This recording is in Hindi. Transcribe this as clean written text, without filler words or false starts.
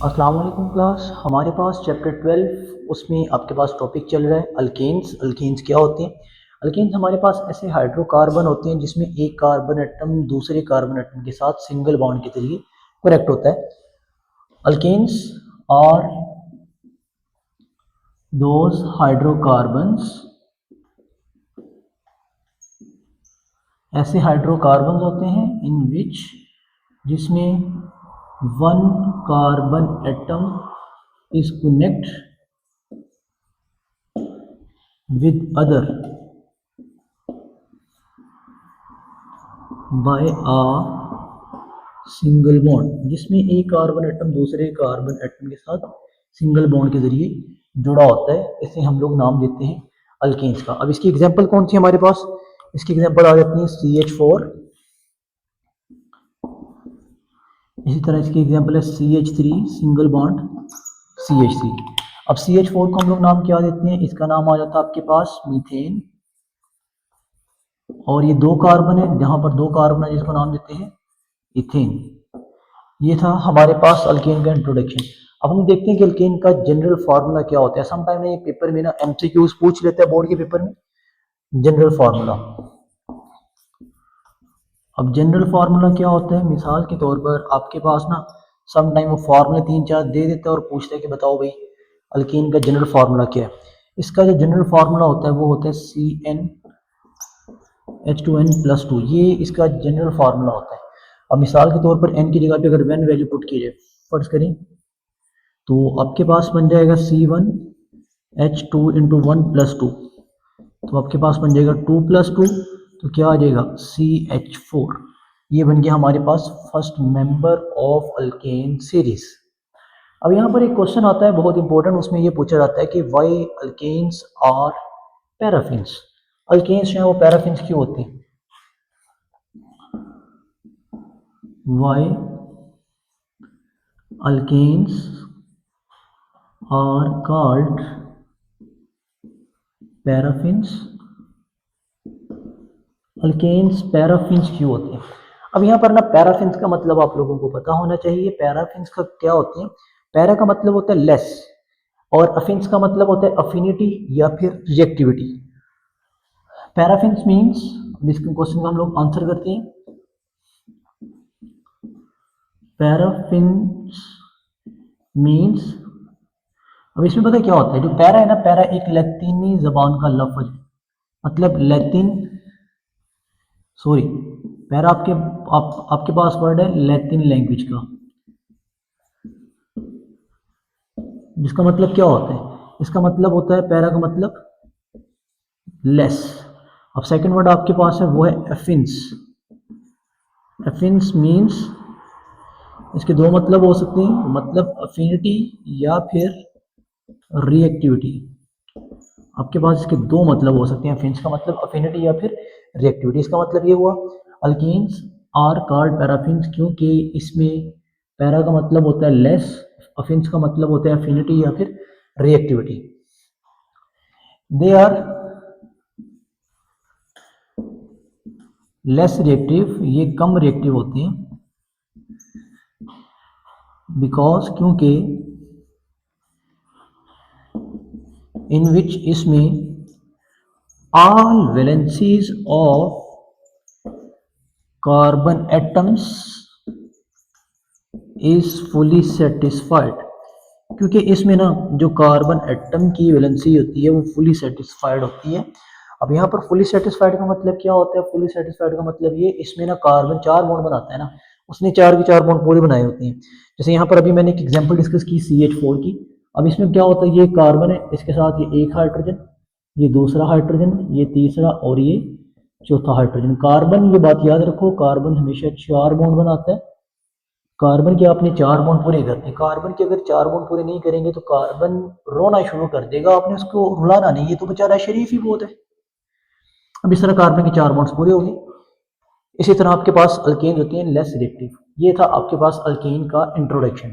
अस्सलाम वालेकुम क्लास। हमारे पास चैप्टर 12 उसमें आपके पास टॉपिक चल रहा है अल्केन्स। अल्केन्स क्या होते हैं? अल्केन्स हमारे पास ऐसे हाइड्रोकार्बन होते हैं जिसमें एक कार्बन एटम दूसरे कार्बन एटम के साथ सिंगल बॉन्ड के जरिए कनेक्ट होता है। अल्केन्स आर दोज हाइड्रोकार्बन्स, ऐसे हाइड्रोकार्बन होते हैं इन विच जिसमें one carbon atom is connect with other by a single bond, जिसमें एक कार्बन एटम दूसरे कार्बन एटम के साथ सिंगल बॉन्ड के जरिए जुड़ा होता है। इसे हम लोग नाम देते हैं अल्केन्स का। अब इसकी एग्जांपल कौन सी हमारे पास? इसकी एग्जांपल आ जाती है CH4, इसी तरह इसकी एग्जांपल है CH3 सिंगल बॉन्ड CH3। अब CH4 को हम लोग नाम क्या देते हैं? इसका नाम आ जाता है आपके पास मीथेन, और ये दो कार्बन है, जहां पर दो कार्बन है जिसको नाम देते हैं इथेन। ये था हमारे पास अल्केन का इंट्रोडक्शन। अब हम देखते हैं कि अल्केन का जनरल फार्मूला क्या होता है। समटाइम ये पेपर में ना MCQs पूछ लेते हैं बोर्ड के पेपर में जनरल फार्मूला। अब जनरल फार्मूला क्या होता है? मिसाल के तौर पर आपके पास ना समटाइम वो फार्मूले 3-4 दे देते हैं और पूछते हैं कि बताओ भाई अल्केन का जनरल फार्मूला क्या है। इसका जो जनरल फार्मूला होता है वो होता है CnH2n+2। ये इसका जनरल फार्मूला होता है। अब मिसाल के तौर पर n की जगह पे अगर वन वैल्यू पुट की जाए, फर्ज करें, तो आपके पास बन जाएगा C1H2 × 1+2, तो आपके पास बन जाएगा 2+2, तो क्या आ जाएगा CH4। ये बन गया हमारे पास first member of alkane series. अब यहाँ पर एक क्वेश्चन आता है बहुत इंपॉर्टेंट, उसमें ये पूछा जाता है कि why alkanes are paraffins. Alkanes जो है वो पैराफिन्स क्यों होते हैं? Why alkanes are called paraffins. Alkanes paraffins क्यों होते हैं? अब यहाँ पर ना पैराफिन्स का मतलब आप लोगों को पता होना चाहिए। पैराफिन्स का क्या होते हैं? पैरा का मतलब होता है लेस, और अफिन्स का मतलब होता है अफिनिटी या फिर रिएक्टिविटी। पैराफिन्स मीन्स, इसके क्वेश्चन का हम लोग आंसर करते हैं। पैराफिन्स मीन्स, अब इसमें पता क्या होता है? जो पैरा है ना, पैरा एक लैतिनी जबान का लफ्ज है, मतलब पैरा आपके पास वर्ड है लैतिन लैंग्वेज का, जिसका मतलब क्या होता है? इसका मतलब होता है पैरा का मतलब लेस। अब सेकंड वर्ड आपके पास है वो है एफिन्स। एफिन्स मीन्स, इसके दो मतलब हो सकते हैं, मतलब अफिनिटी या फिर रिएक्टिविटी। आपके पास इसके दो मतलब हो सकते हैं। एफिन्स का मतलब अफिनिटी या फिर रिएक्टिविटी। इसका मतलब ये हुआ अल्कीन्स आर कॉल्ड पैराफिन्स क्योंकि इसमें पैरा का मतलब होता है लेस, अफिन्स का मतलब होता है अफिनिटी या फिर reactivity. They are less reactive, ये कम रिएक्टिव होते हैं, बिकॉज क्योंकि इन विच इसमें all valencies of carbon atoms is fully satisfied, क्योंकि इसमें ना जो कार्बन एटम की वैलेंसी होती है वो फुली सेटिस्फाइड होती है। अब यहाँ पर फुली सेटिस्फाइड का मतलब क्या होता है? फुली सेटिस्फाइड का मतलब ये, इसमें ना कार्बन 4 बॉन्ड बनाता है ना, उसने 4 के 4 बॉन्ड पूरे बनाए होते हैं। जैसे यहाँ पर अभी मैंने एक एग्जांपल डिस्कस की CH4 की। अब इसमें क्या होता है? ये कार्बन है, इसके साथ ये एक हाइड्रोजन, ये दूसरा हाइड्रोजन, ये तीसरा और ये चौथा हाइड्रोजन। कार्बन, ये बात याद रखो, कार्बन हमेशा 4 बॉन्ड बनाता है। कार्बन के आपने 4 बॉन्ड पूरे करते हैं। कार्बन के अगर 4 बॉन्ड पूरे नहीं करेंगे तो कार्बन रोना शुरू कर देगा, आपने उसको रुलाना नहीं, ये तो बेचारा शरीफ ही बहुत है। अब इस तरह कार्बन के 4 बॉन्ड्स पूरे हो गए। इसी तरह आपके पास अल्केन होती हैं लेस रिएक्टिव। ये था आपके पास अल्केन का इंट्रोडक्शन।